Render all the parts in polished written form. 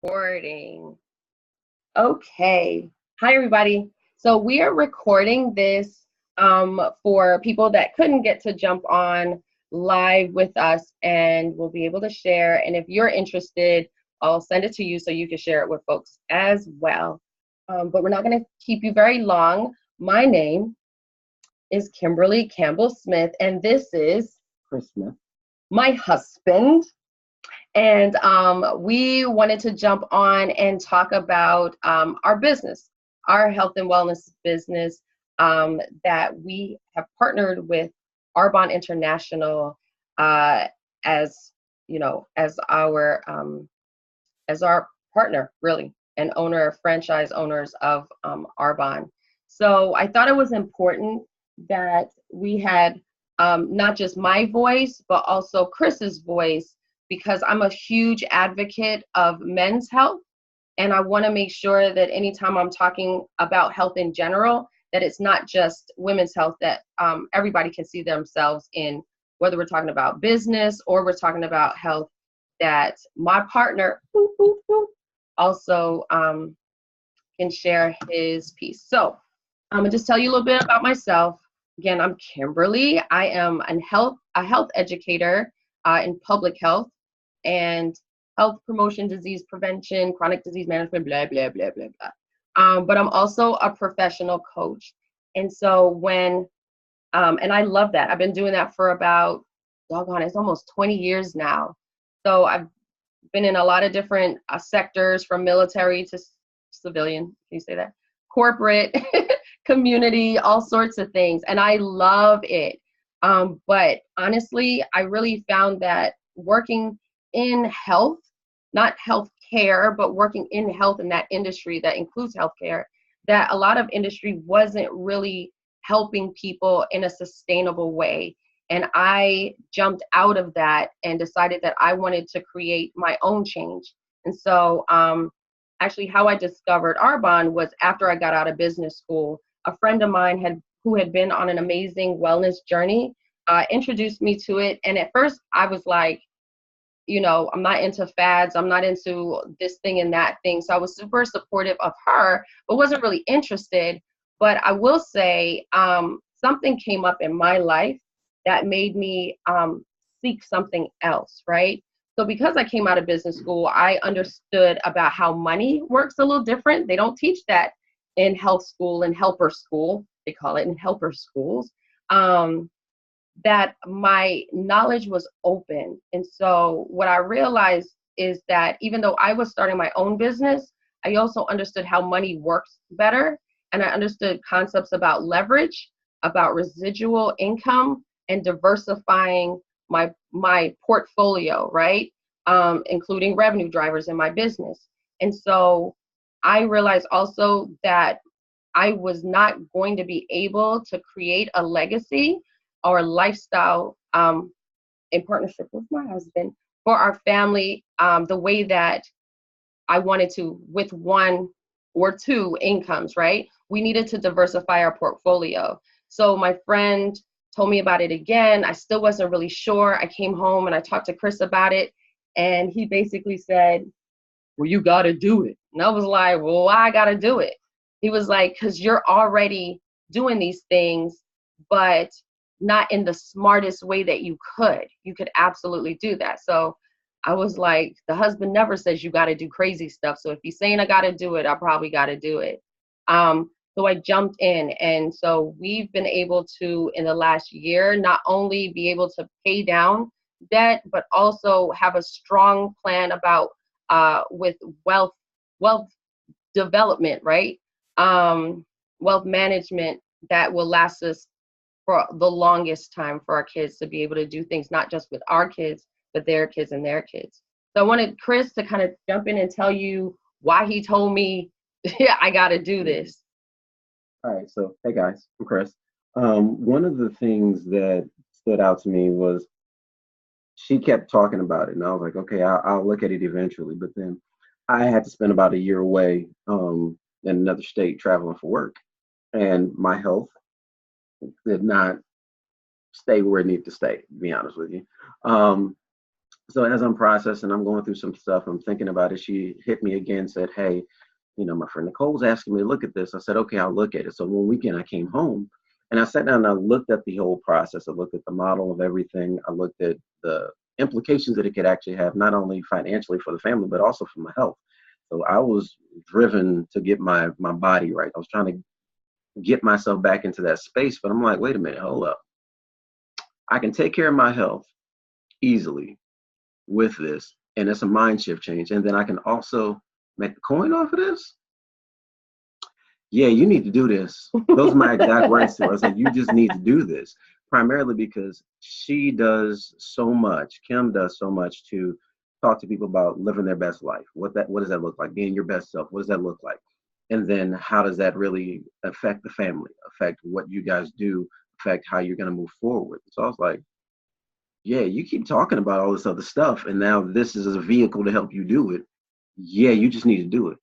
Recording. Okay. Hi, everybody. So we are recording this for people that couldn't get to jump on live with us, and we'll be able to share. And if you're interested, I'll send it to you so you can share it with folks as well. But we're not going to keep you very long. My name is Kimberly Campbell Smith, and this is Chris Smith. my husband. And we wanted to jump on and talk about our business, our health and wellness business that we have partnered with Arbonne International as as our partner, really, and franchise owners of Arbonne. So I thought it was important that we had not just my voice, but also Chris's voice, because I'm a huge advocate of men's health. And I want to make sure that anytime I'm talking about health in general, that it's not just women's health, that everybody can see themselves in, whether we're talking about business or we're talking about health, that my partner also can share his piece. So I'm going to just tell you a little bit about myself. Again, I'm Kimberly. I am a health educator in public health and health promotion, disease prevention, chronic disease management, blah, blah, blah, blah, blah. But I'm also a professional coach. And so and I love that. I've been doing that for about, it's almost 20 years now. So I've been in a lot of different sectors, from military to civilian, can you say that? Corporate, community, all sorts of things. And I love it. But honestly, I really found that working in health, not health care, but working in health in that industry that includes healthcare, that a lot of industry wasn't really helping people in a sustainable way. And I jumped out of that and decided that I wanted to create my own change. And so actually how I discovered Arbonne was after I got out of business school. A friend of mine who had been on an amazing wellness journey introduced me to it. And at first I was like, I'm not into fads. I'm not into this thing and that thing. So I was super supportive of her, but wasn't really interested. But I will say something came up in my life that made me seek something else, right? So because I came out of business school, I understood about how money works a little different. They don't teach that in health school and helper school. They call it in helper schools. That my knowledge was open. And so what I realized is that even though I was starting my own business, I also understood how money works better. And I understood concepts about leverage, about residual income, and diversifying my portfolio, right? Including revenue drivers in my business. And so I realized also that I was not going to be able to create a legacy or lifestyle in partnership with my husband for our family the way that I wanted to, with one or two incomes, right? We needed to diversify our portfolio. So my friend told me about it again. I still wasn't really sure. I came home and I talked to Chris about it, and he basically said, well, you got to do it. And I was like, well, why I got to do it? He was like, because you're already doing these things, but not in the smartest way that you could. You could absolutely do that. So I was like, the husband never says you got to do crazy stuff. So if he's saying I got to do it, I probably got to do it. So I jumped in. And so we've been able to, in the last year, not only be able to pay down debt, but also have a strong plan about with wealth development, right? Wealth management that will last us for the longest time, for our kids to be able to do things, not just with our kids, but their kids and their kids. So I wanted Chris to kind of jump in and tell you why he told me, yeah, I got to do this. All right. So, hey guys, I'm Chris. One of the things that stood out to me was she kept talking about it, and I was like, okay, I'll look at it eventually. But then I had to spend about a year away in another state traveling for work, and my health did not stay where it needed to stay, to be honest with you. So as I'm processing, I'm going through some stuff. I'm thinking about it. She hit me again, said, "Hey, my friend Nicole's asking me to look at this." I said, "Okay, I'll look at it." So one weekend I came home and I sat down and I looked at the whole process. I looked at the model of everything. I looked at the implications that it could actually have, not only financially for the family, but also for my health. So I was driven to get my body right. I was trying to get myself back into that space, but I'm like, wait a minute, hold up. I can take care of my health easily with this, and it's a mind shift change. And then I can also make a coin off of this. Yeah, you need to do this. Those are my exact words to her. I said, you just need to do this, primarily because she does so much. Kim does so much to talk to people about living their best life. What does that look like? Being your best self. What does that look like? And then how does that really affect the family, affect what you guys do, affect how you're going to move forward? So I was like, yeah, you keep talking about all this other stuff, and now this is a vehicle to help you do it. Yeah, you just need to do it.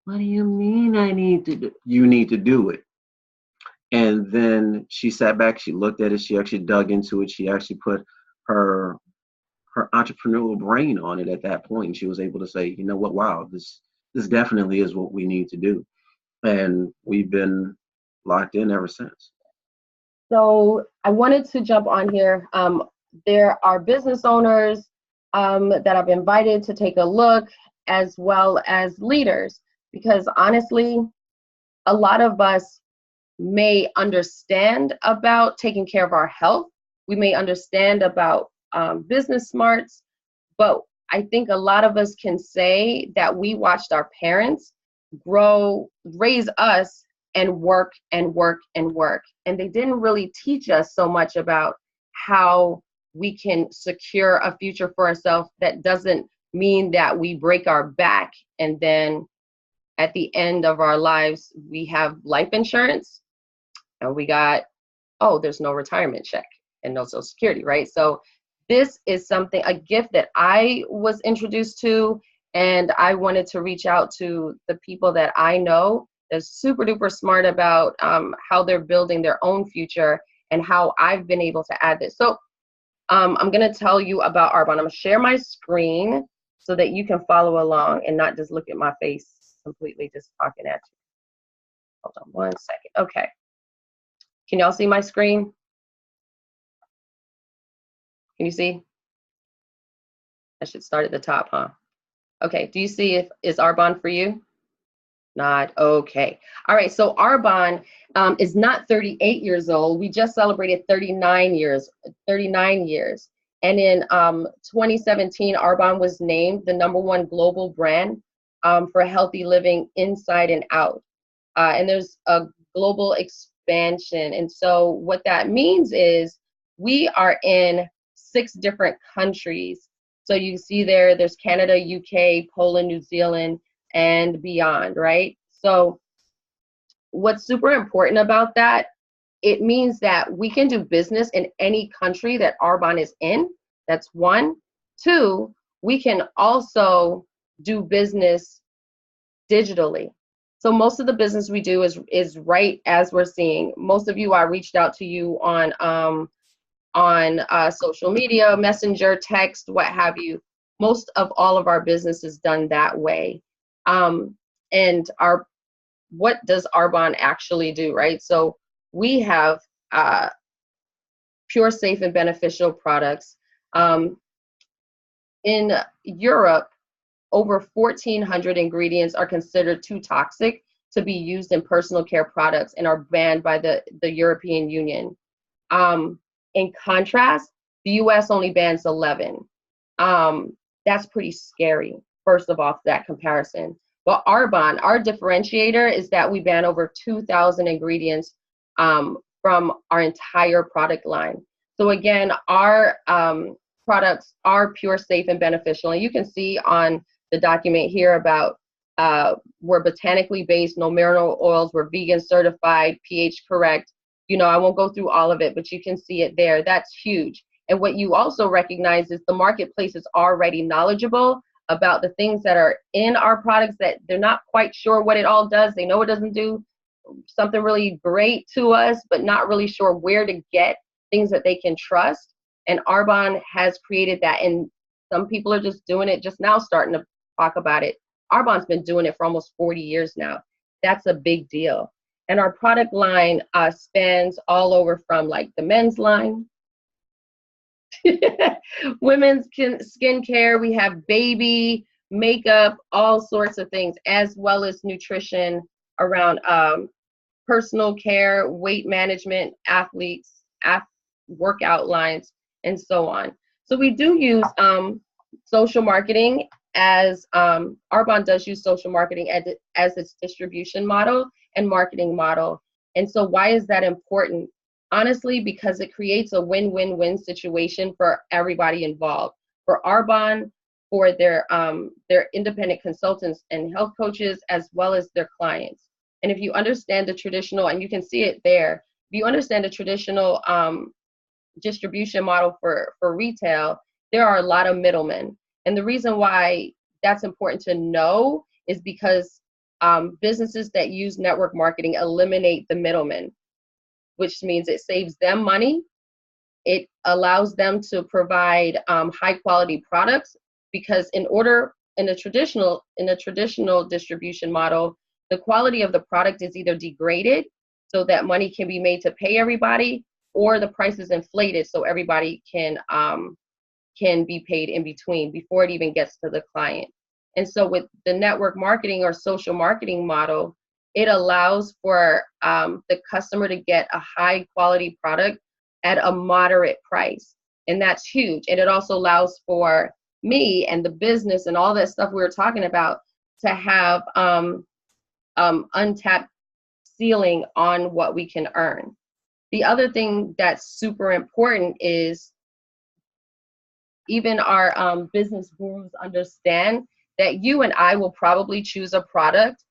What do you mean I need to do? You need to do it. And then she sat back, she looked at it, she actually dug into it, she actually put her her entrepreneurial brain on it at that point. And she was able to say, you know what, wow, this definitely is what we need to do. And we've been locked in ever since. So I wanted to jump on here. There are business owners that I've invited to take a look, as well as leaders, because honestly, a lot of us may understand about taking care of our health. We may understand about business smarts, but I think a lot of us can say that we watched our parents raise us and work and work and work. And they didn't really teach us so much about how we can secure a future for ourselves that doesn't mean that we break our back and then at the end of our lives, we have life insurance and we got, oh, there's no retirement check and no social security, right? So this is something, a gift that I was introduced to, and I wanted to reach out to the people that I know that's super duper smart about how they're building their own future and how I've been able to add this. So I'm gonna tell you about Arbonne. I'm gonna share my screen so that you can follow along and not just look at my face completely just talking at you. Hold on one second. Okay. Can y'all see my screen? Can you see? I should start at the top, huh? Okay, do you see if is Arbonne for you? Not okay. All right, so Arbonne is not 38 years old. We just celebrated 39 years. And in 2017, Arbonne was named the #1 global brand for healthy living inside and out. And there's a global expansion. And so what that means is we are in 6 different countries. So you see there's Canada, UK, Poland, New Zealand, and beyond, right? So what's super important about that, it means that we can do business in any country that Arbonne is in. That's one. Two, we can also do business digitally. So most of the business we do is right as we're seeing. Most of you, I reached out to you on social media, messenger, text, what have you. Most of all of our business is done that way. And what does Arbonne actually do, right? So we have pure, safe, and beneficial products. In Europe, over 1,400 ingredients are considered too toxic to be used in personal care products and are banned by the European Union. In contrast, the US only bans 11. That's pretty scary, first of all, that comparison. But Arbonne, our differentiator is that we ban over 2,000 ingredients from our entire product line. So again, our products are pure, safe, and beneficial. And you can see on the document here about we're botanically based, no mineral oils, we're vegan certified, pH correct. I won't go through all of it, but you can see it there. That's huge. And what you also recognize is the marketplace is already knowledgeable about the things that are in our products that they're not quite sure what it all does. They know it doesn't do something really great to us, but not really sure where to get things that they can trust. And Arbonne has created that. And Some people are just doing it just now, starting to talk about it. Arbonne's been doing it for almost 40 years now. That's a big deal. And our product line spans all over from like the men's line, women's skincare, we have baby, makeup, all sorts of things, as well as nutrition around personal care, weight management, athletes, workout lines, and so on. So we do use social marketing as Arbonne does use social marketing as its distribution model and marketing model. And so why is that important? Honestly, because it creates a win-win-win situation for everybody involved. For Arbonne, for their independent consultants and health coaches, as well as their clients. And if you understand the traditional, and you can see it there, if you understand the traditional distribution model for retail, there are a lot of middlemen. And the reason why that's important to know is because businesses that use network marketing eliminate the middlemen, which means it saves them money. It allows them to provide high quality products, because in a traditional distribution model, the quality of the product is either degraded so that money can be made to pay everybody, or the price is inflated so everybody can be paid in between before it even gets to the client. And so with the network marketing or social marketing model, it allows for the customer to get a high quality product at a moderate price. And that's huge. And it also allows for me and the business and all that stuff we were talking about to have untapped ceiling on what we can earn. The other thing that's super important is even our business gurus understand that you and I will probably choose a product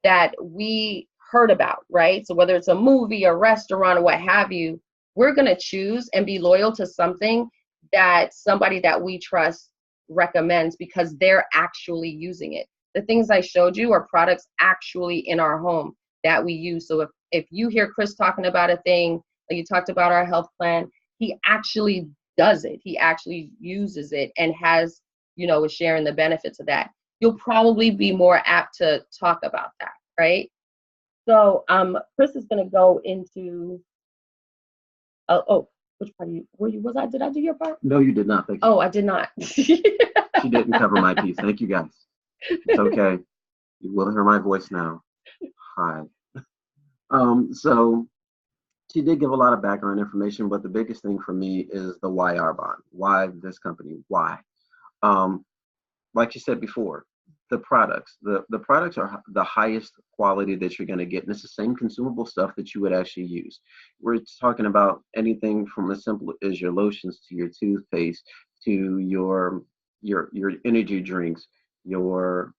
that we heard about, right? So whether it's a movie, a restaurant, or what have you, we're going to choose and be loyal to something that somebody that we trust recommends because they're actually using it. The things I showed you are products actually in our home that we use. So if you hear Chris talking about a thing, like you talked about our health plan, he actually does it. He actually uses it and is sharing the benefits of that. You'll probably be more apt to talk about that, right? So Chris is going to go into, which part did I do your part? No, you did not. Thank you. Oh, I did not. She didn't cover my piece. Thank you, guys. It's okay. You will hear my voice now. Hi. So she did give a lot of background information, but the biggest thing for me is the why Arbonne. Why this company? Why? Like you said before, the products. The products are the highest quality that you're going to get, and it's the same consumable stuff that you would actually use. We're talking about anything from as simple as your lotions to your toothpaste to your energy drinks, your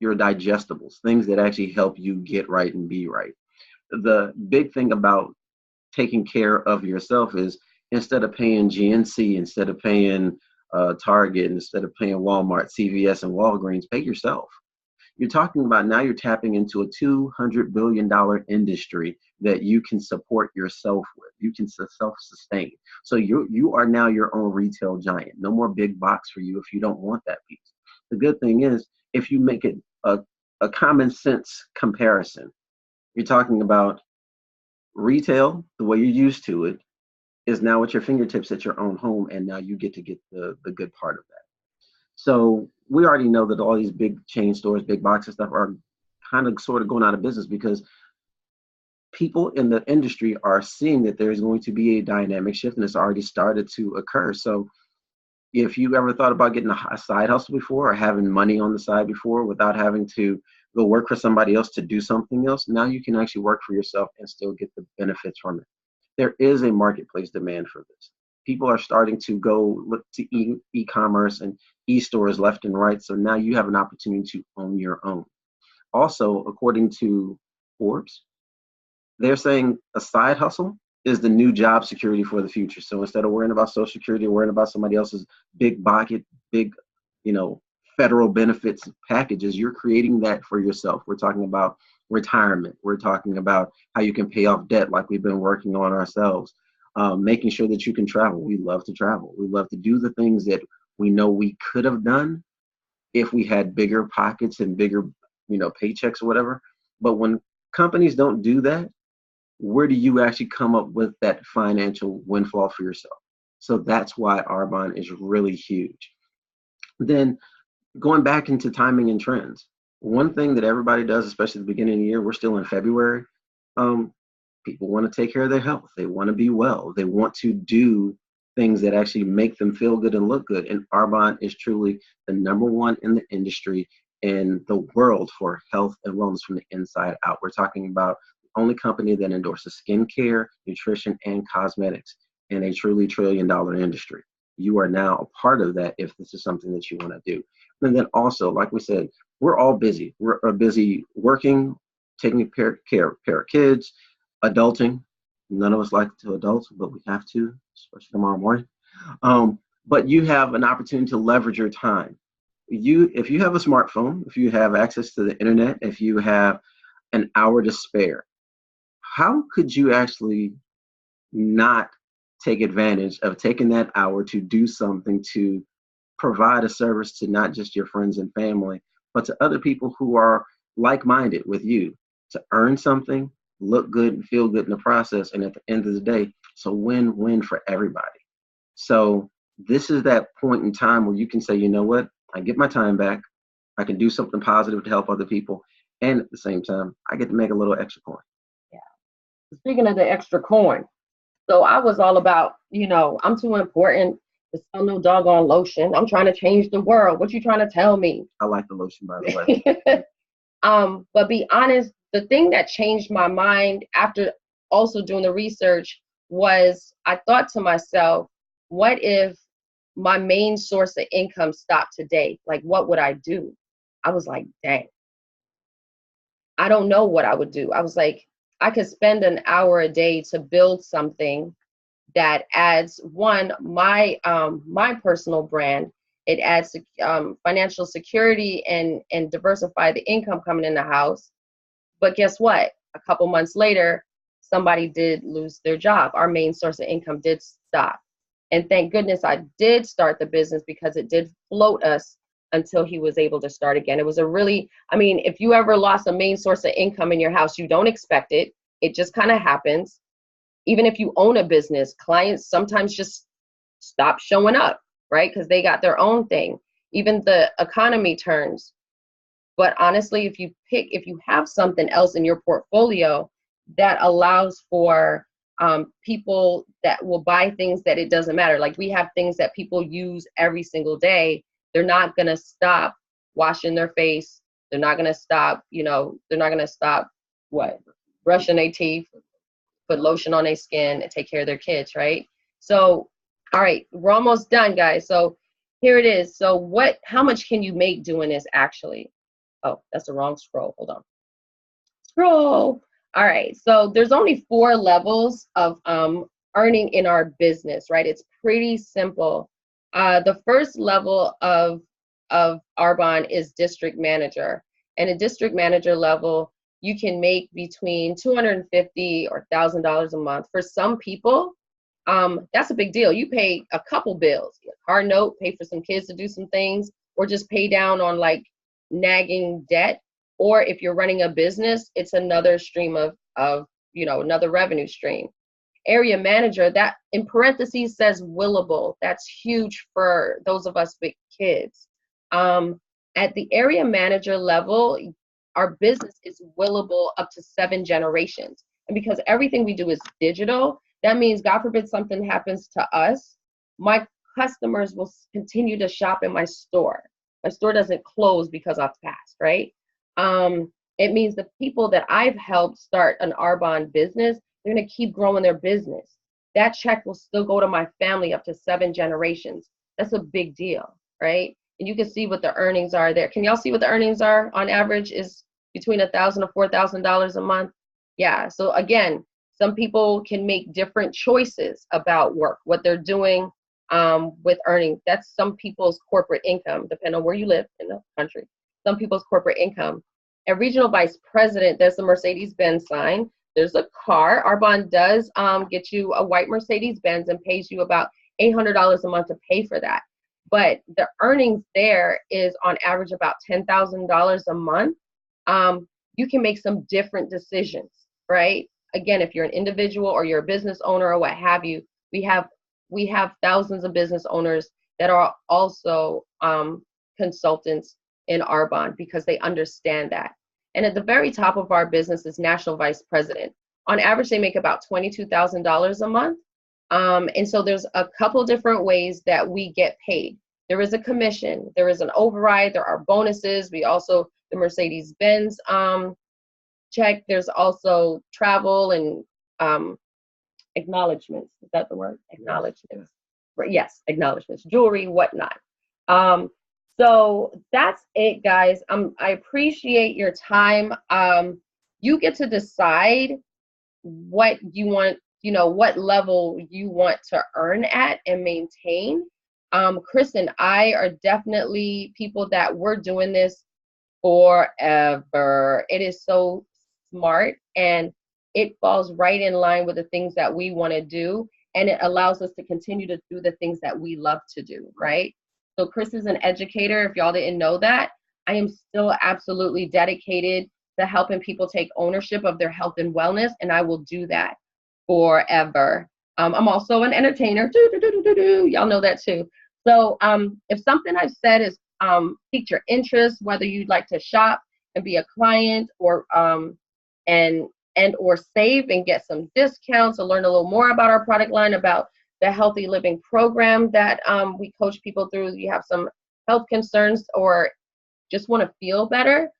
digestibles, things that actually help you get right and be right. The big thing about taking care of yourself is, instead of paying GNC, instead of paying Target, instead of paying Walmart, CVS, and Walgreens, pay yourself. You're talking about now you're tapping into a $200 billion industry that you can support yourself with. You can self-sustain. So you are now your own retail giant. No more big box for you if you don't want that piece. The good thing is, if you make it a common sense comparison, you're talking about retail, the way you're used to it, is now at your fingertips at your own home, and now you get to get the good part of that. So we already know that all these big chain stores, big boxes stuff are kind of sort of going out of business because people in the industry are seeing that there's going to be a dynamic shift, and it's already started to occur. So if you ever thought about getting a side hustle before, or having money on the side before without having to go work for somebody else to do something else, now you can actually work for yourself and still get the benefits from it. There is a marketplace demand for this. People are starting to go look to e-commerce and e-stores left and right. So now you have an opportunity to own your own. Also, according to Forbes, they're saying a side hustle is the new job security for the future. So instead of worrying about Social Security or worrying about somebody else's big bucket, big, federal benefits packages, you're creating that for yourself. We're talking about retirement. We're talking about how you can pay off debt, like we've been working on ourselves. Making sure that you can travel. We love to travel. We love to do the things that we know we could have done if we had bigger pockets and bigger, paychecks or whatever. But when companies don't do that, where do you actually come up with that financial windfall for yourself? So that's why Arbonne is really huge. Then going back into timing and trends, one thing that everybody does, especially at the beginning of the year, we're still in February. Um, People want to take care of their health. They want to be well. They want to do things that actually make them feel good and look good. And Arbonne is truly the number one in the industry in the world for health and wellness from the inside out. We're talking about the only company that endorses skincare, nutrition, and cosmetics in a truly trillion-dollar industry. You are now a part of that if this is something that you want to do. And then also, like we said, we're all busy. We're busy working, taking care of kids, adulting. None of us like to adult, but we have to, especially tomorrow morning. But you have an opportunity to leverage your time. If you have a smartphone, if you have access to the internet, if you have an hour to spare, how could you actually not take advantage of taking that hour to do something to provide a service to not just your friends and family, but to other people who are like-minded with you, to earn something, look good and feel good in the process, and at the end of the day, it's a win-win for everybody. So this is that point in time where you can say, you know what, I get my time back, I can do something positive to help other people, and at the same time, I get to make a little extra coin. Yeah. Speaking of the extra coin, so I was all about, I'm too important to sell no doggone lotion. I'm trying to change the world. What you trying to tell me? I like the lotion, by the way. But be honest, the thing that changed my mind after also doing the research was I thought to myself, what if my main source of income stopped today? Like, what would I do? I was like, dang, I don't know what I would do. I was like, I could spend an hour a day to build something that adds my personal brand. It adds financial security and diversify the income coming in the house. But guess what? A couple months later, somebody did lose their job. Our main source of income did stop. And thank goodness I did start the business because it did float us until he was able to start again. It was if you ever lost a main source of income in your house, you don't expect it. It just kind of happens. Even if you own a business, clients sometimes just stop showing up, right? Because they got their own thing. Even the economy turns. But honestly, if you have something else in your portfolio that allows for people that will buy things that it doesn't matter. Like we have things that people use every single day. They're not going to stop washing their face. They're not going to stop, brushing their teeth, put lotion on their skin, and take care of their kids, right? So, all right, we're almost done, guys. So here it is. So how much can you make doing this actually? Oh, that's the wrong scroll. Hold on. Scroll. All right. So there's only 4 levels of earning in our business, right? It's pretty simple. The first level of Arbonne is district manager. And a district manager level, you can make between $250 or $1,000 a month. For some people, that's a big deal. You pay a couple bills, a car note, pay for some kids to do some things, or just pay down on like nagging debt. Or if you're running a business, it's another stream of another revenue stream. Area manager, that in parentheses says willable. That's huge for those of us with kids. At the area manager level, our business is willable up to 7 generations. And because everything we do is digital, that means God forbid something happens to us, my customers will continue to shop in my store. My store doesn't close because I've passed, right? It means the people that I've helped start an Arbonne business, they're going to keep growing their business. That check will still go to my family up to 7 generations. That's a big deal, right? And you can see what the earnings are there. Can y'all see what the earnings are on average is between $1,000 to $4,000 a month? Yeah. So again, some people can make different choices about work, what they're doing with earning. That's some people's corporate income, depending on where you live in the country. Some people's corporate income. At regional vice president, there's the Mercedes-Benz sign. There's a car. Arbonne does get you a white Mercedes-Benz and pays you about $800 a month to pay for that. but the earnings there is on average about $10,000 a month. You can make some different decisions, right? Again, if you're an individual or you're a business owner or what have you, we have thousands of business owners that are also consultants in Arbonne because they understand that. And at the very top of our business is national vice president. On average, they make about $22,000 a month. And so there's a couple different ways that we get paid. There is a commission, there is an override, there are bonuses. We also, the Mercedes-Benz check, there's also travel and acknowledgments. Is that the word? Acknowledgments. Yes, acknowledgments, jewelry, whatnot. So that's it, guys. I appreciate your time. You get to decide what you want, what level you want to earn at and maintain. Chris and I are definitely people that we're doing this forever. It is so smart and it falls right in line with the things that we want to do. And it allows us to continue to do the things that we love to do, right? So Chris is an educator. If y'all didn't know that, I am still absolutely dedicated to helping people take ownership of their health and wellness, and I will do that forever. I'm also an entertainer. Y'all know that too. So if something I've said is piqued your interest, whether you'd like to shop and be a client or or save and get some discounts or learn a little more about our product line, about the healthy living program that we coach people through, you have some health concerns or just want to feel better,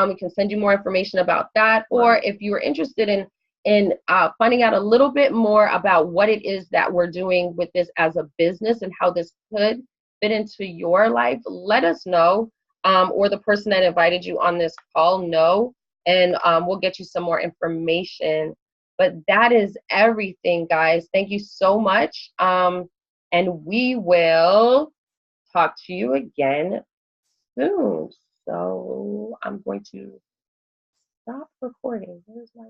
we can send you more information about that. Or if you are interested in finding out a little bit more about what it is that we're doing with this as a business and how this could fit into your life, let us know, or the person that invited you on this call know, and we'll get you some more information. But that is everything, guys. Thank you so much. And we will talk to you again soon. So I'm going to stop recording. Where's my